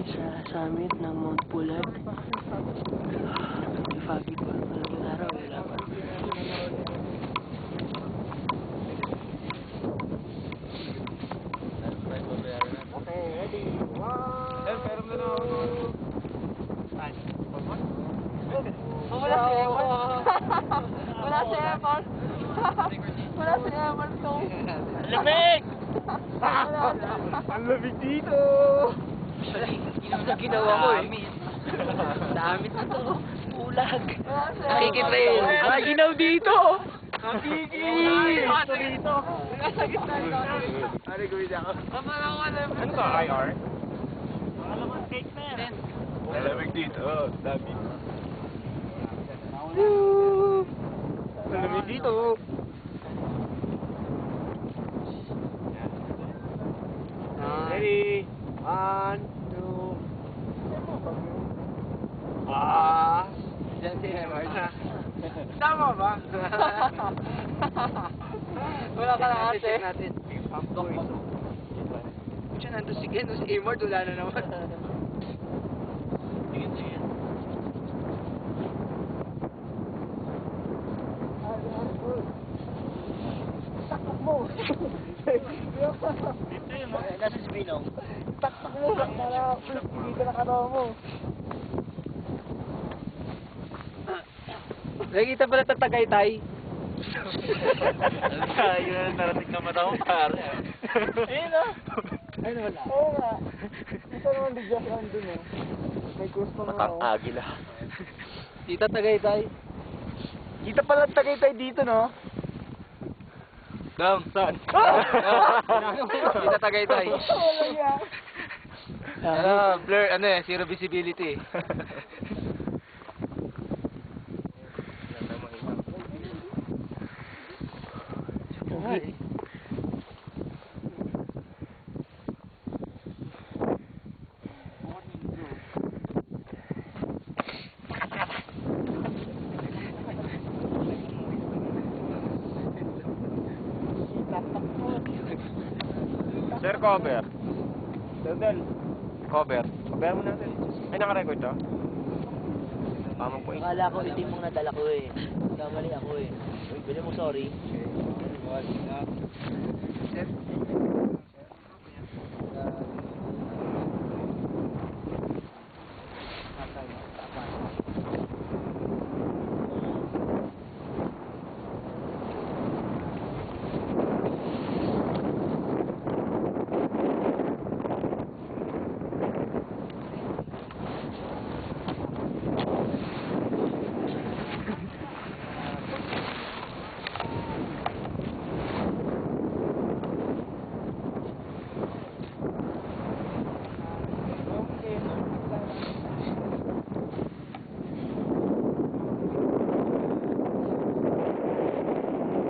sa summit ng Mount Pulag. Foggy pa. Malaking araw, wala pa. Okay, ready? One. Pero na ako. Wala si Eman. Wala si Eman. Wala si Eman to. Lamig! Ang lamig dito! Yun ang ginawa ko eh. Damit na to. Pulag. Nakikitrail. Nakaginaw dito. Nakikigil! Ano dito? Nasa gitna nito. Ano gawin ako? Tama lang ako alam. Ano to, IR? Pangalawang cake na yan. Ang lamig dito. Dami. Ang lamig dito. Ready? 1, 2. Diyan si Emma. Tama ba? Wala ka na ate. Check natin. Diyan nandun si Ken, si Emard, wala na naman. Tingin siya. Takpak mo! Ito yun, nasa si Binong. Takpak mo! Hindi ka nakatawa mo. Nakikita pala ito Tagaytay. Yun ang narating na mata ko, pare. Ayun o. Ayun wala. Oo nga. Ito naman bigyan ka lang dun eh. May gusto mo. Matang agila. Kita Tagaytay. Kita pala Tagaytay dito no? Dam, saan? Kita Tagaytay. Wala yan. Blur, ano eh, zero visibility. Okay. Sir, cover. Del. Cover. Cover mo natin. Ay, naka-record to? Pamang point. Akala ko itim mong nadala ko eh. Kamali ako eh. Uy, bili mo sorry. Sir?